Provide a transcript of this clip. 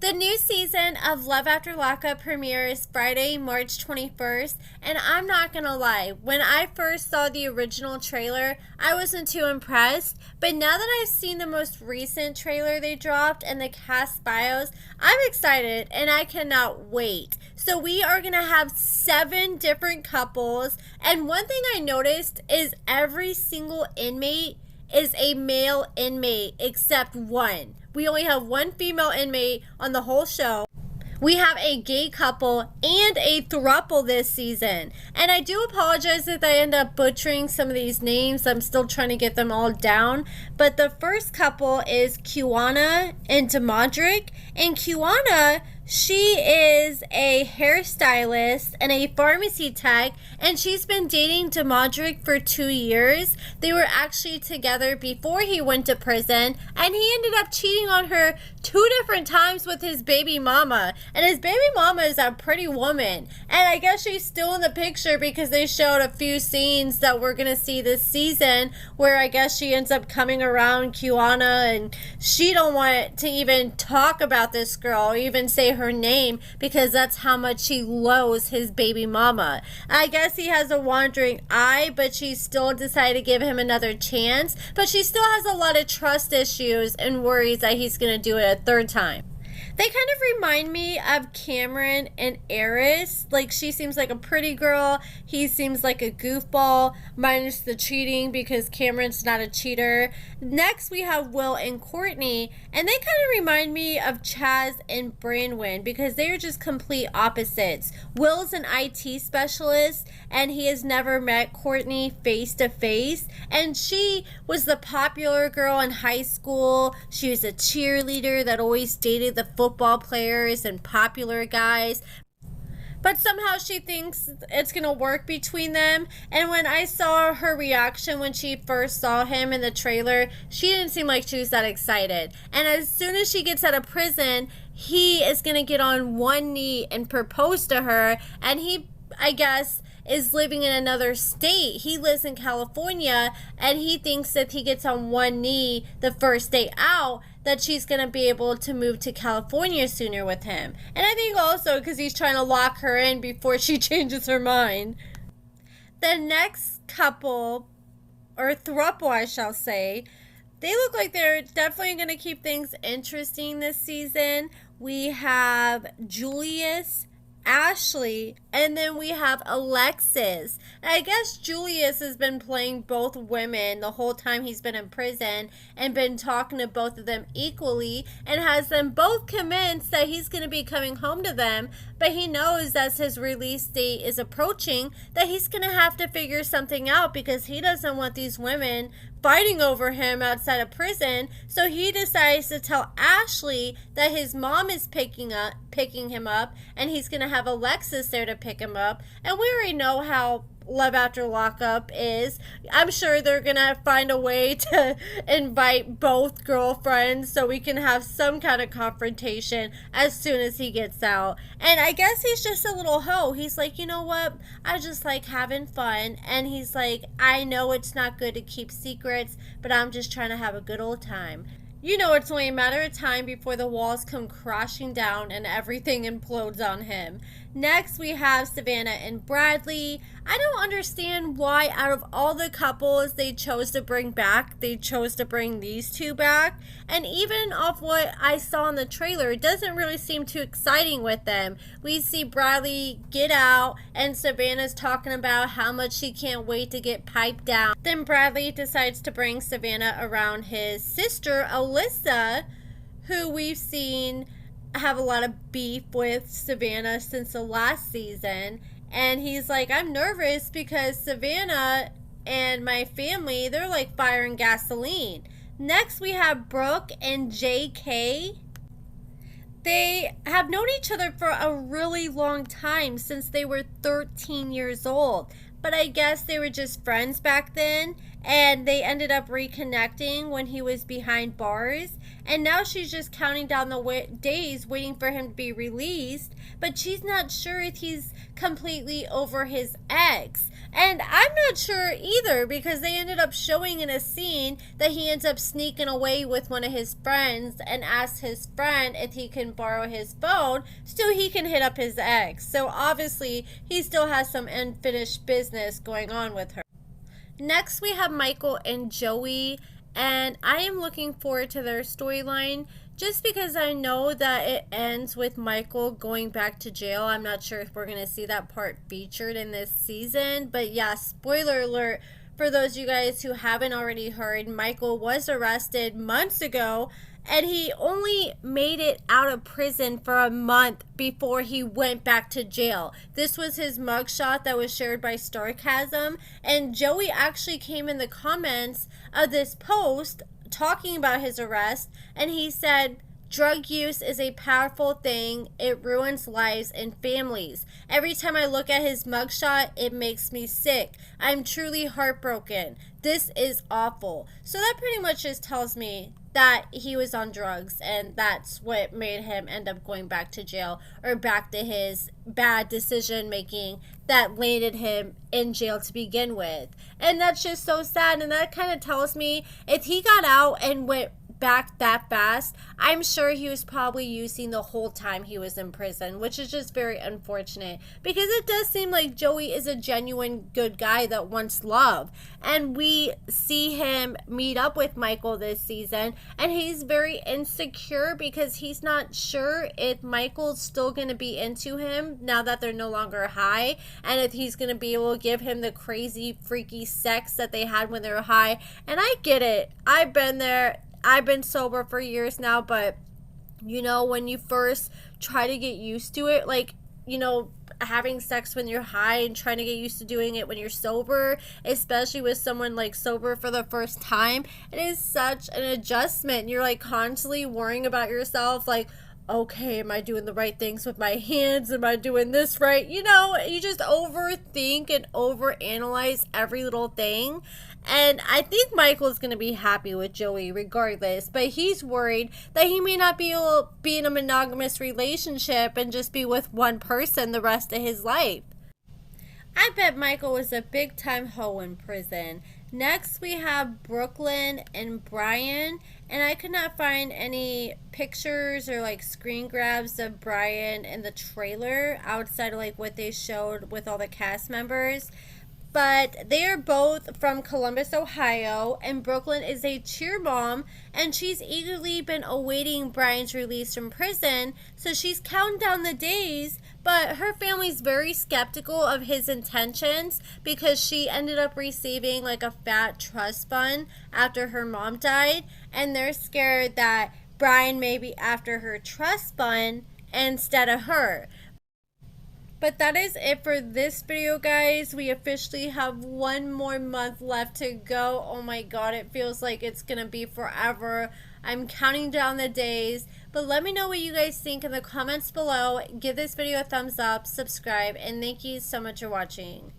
The new season of Love After Lockup premieres Friday, March 21st, and I'm not gonna lie, when I first saw the original trailer, I wasn't too impressed, but now that I've seen the most recent trailer they dropped and the cast bios, I'm excited and I cannot wait. So we are gonna have 7 different couples, and one thing I noticed is every single inmate is a male inmate except one. We only have one female inmate on the whole show. We have a gay couple and a throuple this season. And I do apologize if I end up butchering some of these names. I'm still trying to get them all down. But the first couple is Kiwana and Demadric. And Kiwana, she is a hairstylist and a pharmacy tech, and she's been dating Demadric for 2 years. They were actually together before he went to prison, and he ended up cheating on her 2 different times with his baby mama. And his baby mama is a pretty woman. And I guess she's still in the picture because they showed a few scenes that we're going to see this season where I guess she ends up coming around Kiwana, and she don't want to even talk about this girl or even say her name because that's how much she loathes his baby mama. I guess he has a wandering eye, but she still decided to give him another chance, but she still has a lot of trust issues and worries that he's going to do it a 3rd time. They kind of remind me of Cameron and Eris. Like, she seems like a pretty girl. He seems like a goofball, minus the cheating because Cameron's not a cheater. Next, we have Will and Courtney. And they kind of remind me of Chaz and Branwen because they are just complete opposites. Will's an IT specialist, and he has never met Courtney face to face. And she was the popular girl in high school. She was a cheerleader that always dated the football players and popular guys, but somehow she thinks it's gonna work between them. And when I saw her reaction when she first saw him in the trailer, she didn't seem like she was that excited. And as soon as she gets out of prison, he is gonna get on one knee and propose to her, and he, I guess, is living in another state. He lives in California, and he thinks that he gets on one knee the first day out, that she's going to be able to move to California sooner with him. And I think also because he's trying to lock her in before she changes her mind. The next couple, or throuple I shall say, they look like they're definitely going to keep things interesting this season. We have Julius, Ashley, and then we have Alexis. And I guess Julius has been playing both women the whole time he's been in prison and been talking to both of them equally and has them both convinced that he's going to be coming home to them, but he knows as his release date is approaching that he's going to have to figure something out because he doesn't want these women fighting over him outside of prison. So he decides to tell Ashley that his mom is picking him up, and he's going to have Alexis there to pick him up. And we already know how Love After Lockup is. I'm sure they're gonna find a way to invite both girlfriends so we can have some kind of confrontation as soon as he gets out. And I guess he's just a little hoe. He's like, you know what? I just like having fun. And he's like, I know it's not good to keep secrets, but I'm just trying to have a good old time. You know, it's only a matter of time before the walls come crashing down and everything implodes on him. Next, we have Savannah and Bradley. I don't understand why out of all the couples they chose to bring back, they chose to bring these 2 back. And even off what I saw in the trailer, it doesn't really seem too exciting with them. We see Bradley get out, and Savannah's talking about how much she can't wait to get piped down. Then Bradley decides to bring Savannah around his sister, Alyssa, who we've seen have a lot of beef with Savannah since the last season. And he's like, I'm nervous because Savannah and my family, they're like fire and gasoline. Next, we have Brooke and JK. They have known each other for a really long time, since they were 13 years old. But I guess they were just friends back then, and they ended up reconnecting when he was behind bars. And now she's just counting down the days waiting for him to be released, but she's not sure if he's completely over his ex. And I'm not sure either, because they ended up showing in a scene that he ends up sneaking away with one of his friends and asks his friend if he can borrow his phone so he can hit up his ex. So obviously he still has some unfinished business going on with her. Next we have Michael and Joey, and I am looking forward to their storyline just because I know that it ends with Michael going back to jail. I'm not sure if we're going to see that part featured in this season, but yeah, spoiler alert for those of you guys who haven't already heard, Michael was arrested months ago, and he only made it out of prison for a month before he went back to jail. This was his mugshot that was shared by Sarcasm, and Joey actually came in the comments of this post talking about his arrest, and he said, "Drug use is a powerful thing. It ruins lives and families. Every time I look at his mugshot, it makes me sick. I'm truly heartbroken. This is awful." So that pretty much just tells me that he was on drugs, and that's what made him end up going back to jail, or back to his bad decision making that landed him in jail to begin with. And that's just so sad, and that kind of tells me if he got out and went back that fast, I'm sure he was probably using the whole time he was in prison, which is just very unfortunate, because it does seem like Joey is a genuine good guy that wants love, and we see him meet up with Michael this season, and he's very insecure because he's not sure if Michael's still going to be into him now that they're no longer high, and if he's going to be able to give him the crazy freaky sex that they had when they were high. And I get it, I've been there. I've been sober for years now, but you know, when you first try to get used to it, like, you know, having sex when you're high and trying to get used to doing it when you're sober, especially with someone like sober for the first time, it is such an adjustment. You're like constantly worrying about yourself, like, okay, am I doing the right things with my hands? Am I doing this right? You know, you just overthink and overanalyze every little thing. And I think Michael's going to be happy with Joey regardless, but he's worried that he may not be able to be in a monogamous relationship and just be with one person the rest of his life. I bet Michael was a big time hoe in prison. Next we have Brooklyn and Brian, and I could not find any pictures or like screen grabs of Brian in the trailer outside of like what they showed with all the cast members. But they are both from Columbus, Ohio, and Brooklyn is a cheer mom, and she's eagerly been awaiting Brian's release from prison, so she's counting down the days, but her family's very skeptical of his intentions because she ended up receiving like a fat trust fund after her mom died, and they're scared that Brian may be after her trust fund instead of her. But that is it for this video, guys. We officially have one more month left to go. Oh my god, it feels like it's gonna be forever. I'm counting down the days. But let me know what you guys think in the comments below. Give this video a thumbs up, subscribe, and thank you so much for watching.